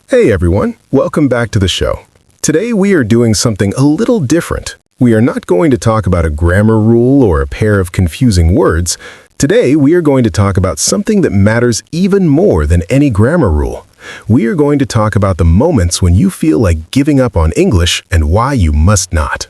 Hey everyone, welcome back to the show. Today we are doing something a little different. We are not going to talk about a grammar rule or a pair of confusing words. Today we are going to talk about something that matters even more than any grammar rule. We are going to talk about the moments when you feel like giving up on English and why you must not.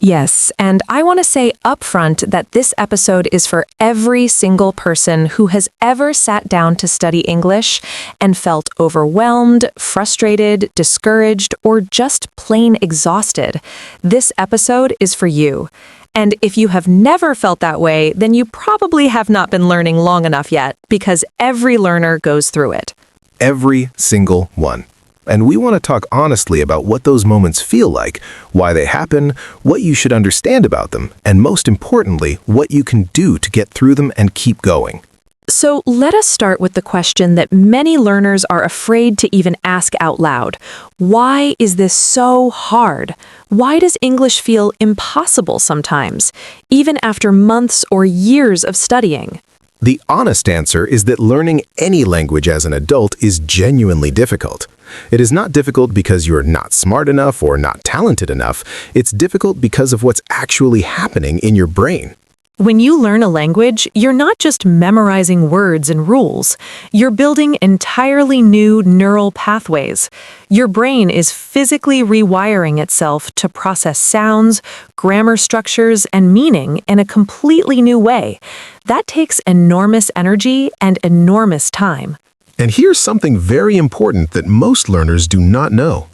Yes, and I want to say upfront that this episode is for every single person who has ever sat down to study English and felt overwhelmed, frustrated, discouraged, or just plain exhausted. This episode is for you. And if you have never felt that way, then you probably have not been learning long enough yet, because every learner goes through it. Every single one. And we want to talk honestly about what those moments feel like, why they happen, what you should understand about them, and most importantly, what you can do to get through them and keep going. So let us start with the question that many learners are afraid to even ask out loud. Why is this so hard? Why does English feel impossible sometimes, even after months or years of studying? The honest answer is that learning any language as an adult is genuinely difficult. It is not difficult because you're not smart enough or not talented enough. It's difficult because of what's actually happening in your brain. When you learn a language, you're not just memorizing words and rules. You're building entirely new neural pathways. Your brain is physically rewiring itself to process sounds, grammar structures, and meaning in a completely new way. That takes enormous energy and enormous time. And here's something very important that most learners do not know.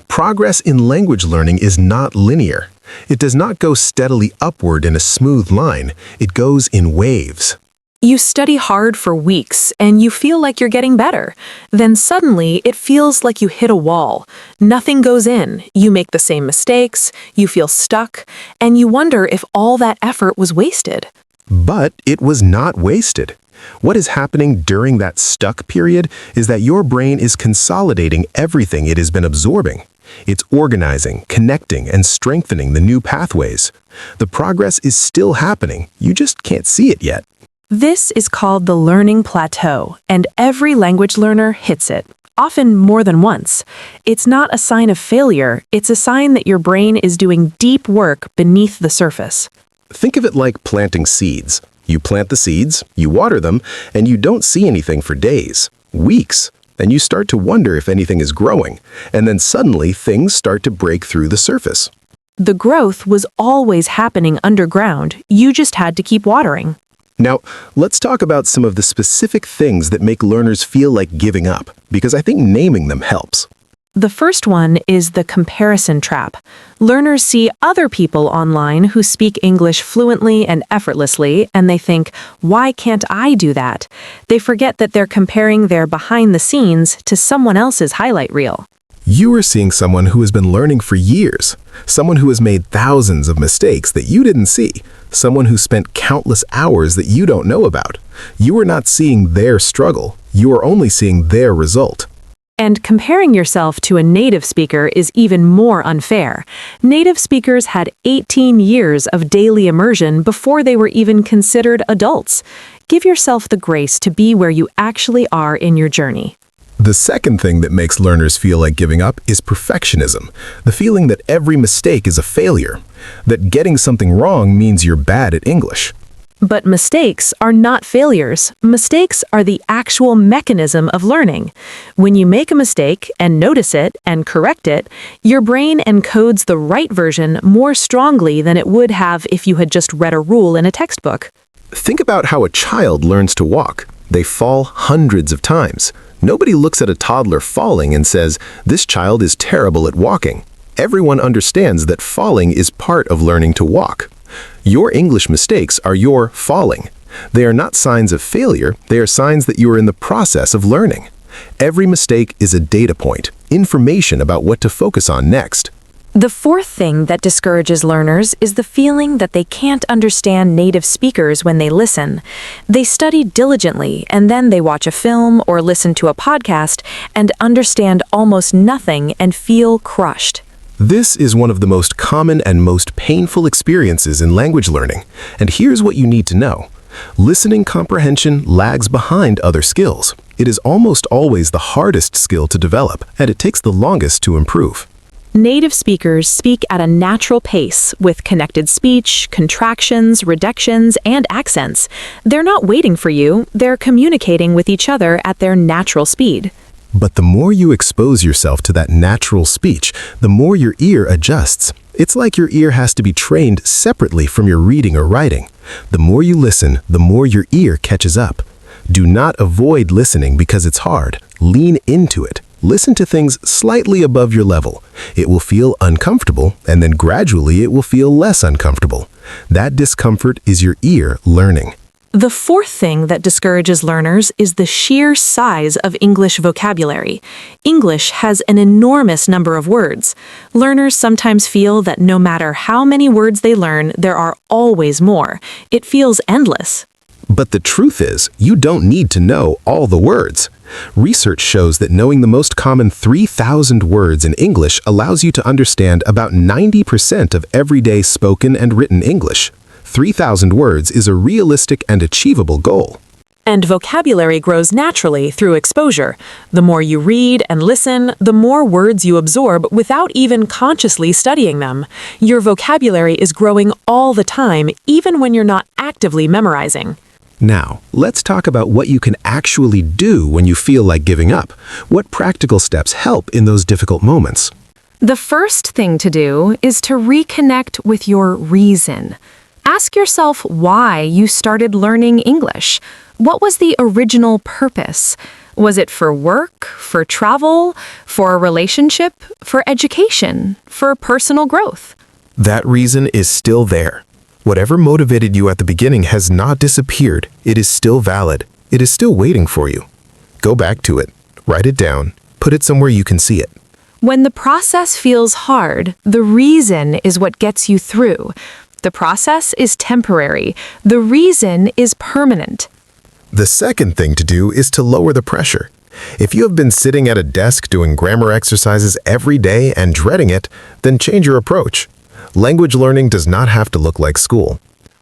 Progress in language learning is not linear. It does not go steadily upward in a smooth line. It goes in waves. You study hard for weeks and you feel like you're getting better. Then suddenly it feels like you hit a wall. Nothing goes in. You make the same mistakes, you feel stuck, and you wonder if all that effort was wasted. But it was not wasted. What is happening during that stuck period is that your brain is consolidating everything it has been absorbing. It's organizing, connecting, and strengthening the new pathways. The progress is still happening, you just can't see it yet. This is called the learning plateau, and every language learner hits it, often more than once. It's not a sign of failure, it's a sign that your brain is doing deep work beneath the surface. Think of it like planting seeds. You plant the seeds, you water them, and you don't see anything for days, weeks. And you start to wonder if anything is growing, and then suddenly things start to break through the surface. The growth was always happening underground, you just had to keep watering. Now, let's talk about some of the specific things that make learners feel like giving up, because I think naming them helps. The first one is the comparison trap. Learners see other people online who speak English fluently and effortlessly, and they think, why can't I do that? They forget that they're comparing their behind the scenes to someone else's highlight reel. You are seeing someone who has been learning for years, someone who has made thousands of mistakes that you didn't see, someone who spent countless hours that you don't know about. You are not seeing their struggle, you are only seeing their result. And comparing yourself to a native speaker is even more unfair. Native speakers had 18 years of daily immersion before they were even considered adults. Give yourself the grace to be where you actually are in your journey. The second thing that makes learners feel like giving up is perfectionism, the feeling that every mistake is a failure, that getting something wrong means you're bad at English. But mistakes are not failures. Mistakes are the actual mechanism of learning. When you make a mistake and notice it and correct it, your brain encodes the right version more strongly than it would have if you had just read a rule in a textbook. Think about how a child learns to walk. They fall hundreds of times. Nobody looks at a toddler falling and says, "This child is terrible at walking." Everyone understands that falling is part of learning to walk. Your English mistakes are your falling. They are not signs of failure, they are signs that you are in the process of learning. Every mistake is a data point, information about what to focus on next. The fourth thing that discourages learners is the feeling that they can't understand native speakers when they listen. They study diligently, and then they watch a film or listen to a podcast and understand almost nothing and feel crushed. This is one of the most common and most painful experiences in language learning, and here's what you need to know. Listening comprehension lags behind other skills. It is almost always the hardest skill to develop, and it takes the longest to improve. Native speakers speak at a natural pace with connected speech, contractions, reductions, and accents. They're not waiting for you, they're communicating with each other at their natural speed. But the more you expose yourself to that natural speech, the more your ear adjusts. It's like your ear has to be trained separately from your reading or writing. The more you listen, the more your ear catches up. Do not avoid listening because it's hard. Lean into it. Listen to things slightly above your level. It will feel uncomfortable, and then gradually it will feel less uncomfortable. That discomfort is your ear learning. The fourth thing that discourages learners is the sheer size of English vocabulary. English has an enormous number of words. Learners sometimes feel that no matter how many words they learn, there are always more. It feels endless. But the truth is, you don't need to know all the words. Research shows that knowing the most common 3,000 words in English allows you to understand about 90% of everyday spoken and written English. 3,000 words is a realistic and achievable goal. And vocabulary grows naturally through exposure. The more you read and listen, the more words you absorb without even consciously studying them. Your vocabulary is growing all the time, even when you're not actively memorizing. Now, let's talk about what you can actually do when you feel like giving up. What practical steps help in those difficult moments? The first thing to do is to reconnect with your reason. Ask yourself why you started learning English. What was the original purpose? Was it for work, for travel, for a relationship, for education, for personal growth? That reason is still there. Whatever motivated you at the beginning has not disappeared. It is still valid. It is still waiting for you. Go back to it. Write it down. Put it somewhere you can see it. When the process feels hard, the reason is what gets you through. The process is temporary. The reason is permanent. The second thing to do is to lower the pressure. If you have been sitting at a desk doing grammar exercises every day and dreading it, then change your approach. Language learning does not have to look like school.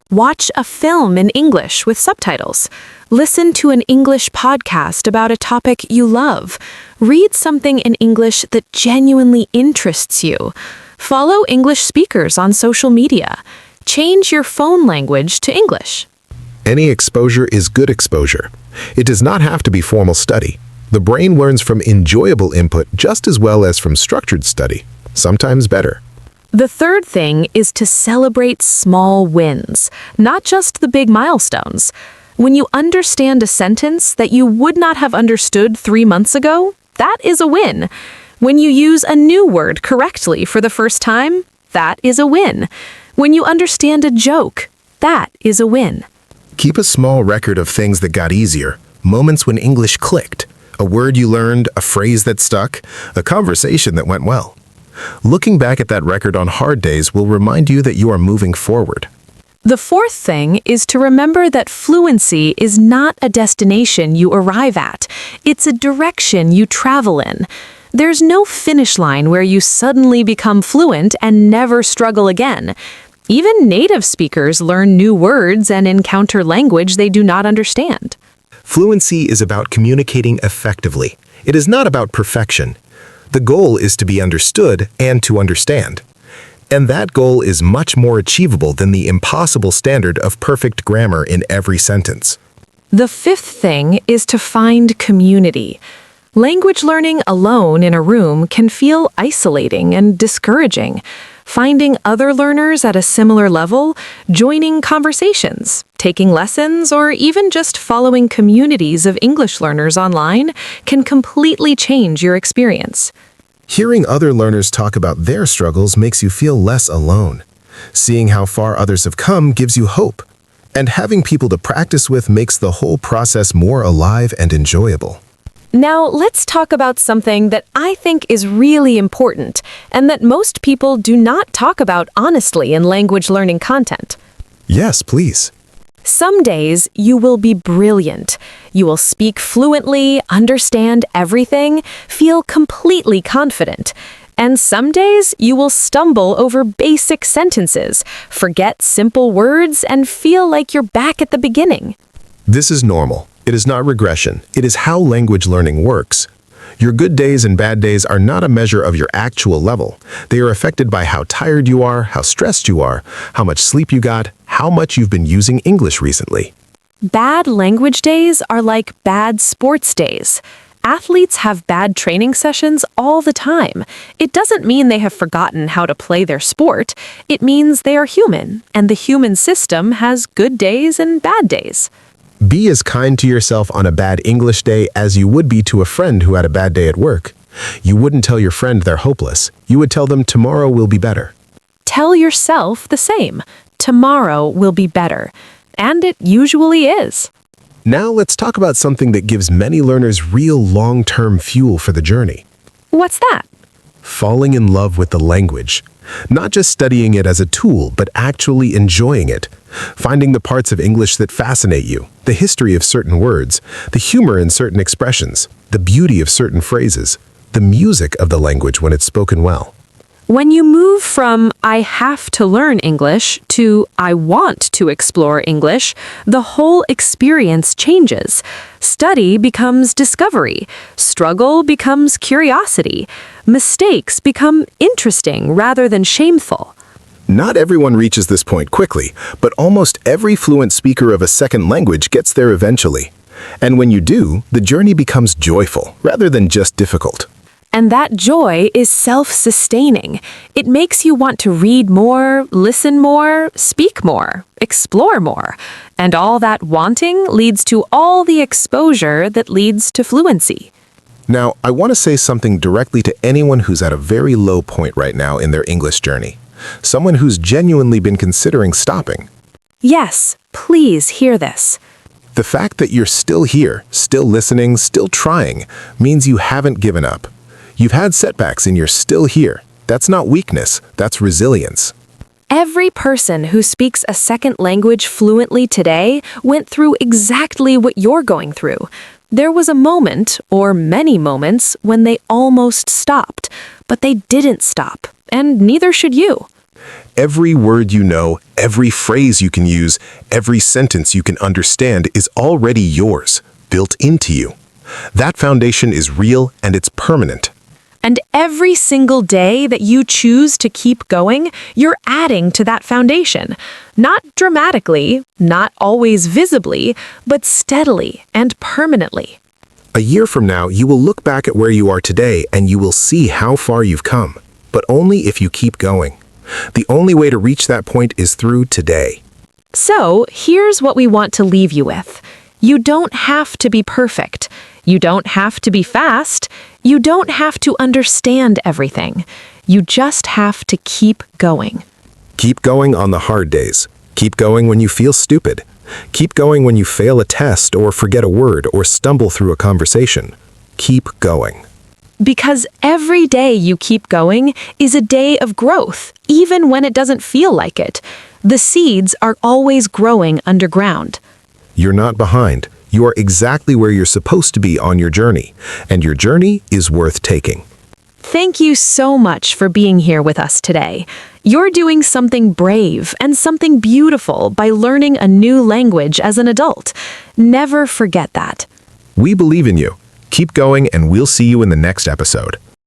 Watch a film in English with subtitles. Listen to an English podcast about a topic you love. Read something in English that genuinely interests you. Follow English speakers on social media. Change your phone language to English. Any exposure is good exposure. It does not have to be formal study. The brain learns from enjoyable input just as well as from structured study, sometimes better. The third thing is to celebrate small wins, not just the big milestones. When you understand a sentence that you would not have understood 3 months ago, that is a win. When you use a new word correctly for the first time, that is a win. When you understand a joke, that is a win. Keep a small record of things that got easier, moments when English clicked, a word you learned, a phrase that stuck, a conversation that went well. Looking back at that record on hard days will remind you that you are moving forward. The fourth thing is to remember that fluency is not a destination you arrive at. It's a direction you travel in. There's no finish line where you suddenly become fluent and never struggle again. Even native speakers learn new words and encounter language they do not understand. Fluency is about communicating effectively. It is not about perfection. The goal is to be understood and to understand. And that goal is much more achievable than the impossible standard of perfect grammar in every sentence. The fifth thing is to find community. Language learning alone in a room can feel isolating and discouraging. Finding other learners at a similar level, joining conversations, taking lessons, or even just following communities of English learners online can completely change your experience. Hearing other learners talk about their struggles makes you feel less alone. Seeing how far others have come gives you hope. And having people to practice with makes the whole process more alive and enjoyable. Now, let's talk about something that I think is really important and that most people do not talk about honestly in language learning content. Yes, please. Some days you will be brilliant. You will speak fluently, understand everything, feel completely confident. And some days you will stumble over basic sentences, forget simple words, and feel like you're back at the beginning. This is normal. It is not regression. It is how language learning works. Your good days and bad days are not a measure of your actual level. They are affected by how tired you are, how stressed you are, how much sleep you got, how much you've been using English recently. Bad language days are like bad sports days. Athletes have bad training sessions all the time. It doesn't mean they have forgotten how to play their sport. It means they are human, and the human system has good days and bad days. Be as kind to yourself on a bad English day as you would be to a friend who had a bad day at work. You wouldn't tell your friend they're hopeless. You would tell them tomorrow will be better. Tell yourself the same. Tomorrow will be better. And it usually is. Now let's talk about something that gives many learners real long-term fuel for the journey. What's that? Falling in love with the language. Not just studying it as a tool, but actually enjoying it. Finding the parts of English that fascinate you, the history of certain words, the humor in certain expressions, the beauty of certain phrases, the music of the language when it's spoken well. When you move from I have to learn English to I want to explore English, the whole experience changes. Study becomes discovery. Struggle becomes curiosity. Mistakes become interesting rather than shameful. Not everyone reaches this point quickly, but almost every fluent speaker of a second language gets there eventually. And when you do, the journey becomes joyful rather than just difficult. And that joy is self-sustaining. It makes you want to read more, listen more, speak more, explore more. And all that wanting leads to all the exposure that leads to fluency. Now, I want to say something directly to anyone who's at a very low point right now in their English journey. Someone who's genuinely been considering stopping. Yes, please hear this. The fact that you're still here, still listening, still trying, means you haven't given up. You've had setbacks and you're still here. That's not weakness, that's resilience. Every person who speaks a second language fluently today went through exactly what you're going through. There was a moment, or many moments, when they almost stopped, but they didn't stop, and neither should you. Every word you know, every phrase you can use, every sentence you can understand is already yours, built into you. That foundation is real and it's permanent. And every single day that you choose to keep going, you're adding to that foundation. Not dramatically, not always visibly, but steadily and permanently. A year from now, you will look back at where you are today and you will see how far you've come, but only if you keep going. The only way to reach that point is through today. So, here's what we want to leave you with. You don't have to be perfect. You don't have to be fast. You don't have to understand everything. You just have to keep going. Keep going on the hard days. Keep going when you feel stupid. Keep going when you fail a test or forget a word or stumble through a conversation. Keep going. Because every day you keep going is a day of growth, even when it doesn't feel like it. The seeds are always growing underground. You're not behind. You are exactly where you're supposed to be on your journey, and your journey is worth taking. Thank you so much for being here with us today. You're doing something brave and something beautiful by learning a new language as an adult. Never forget that. We believe in you. Keep going, and we'll see you in the next episode.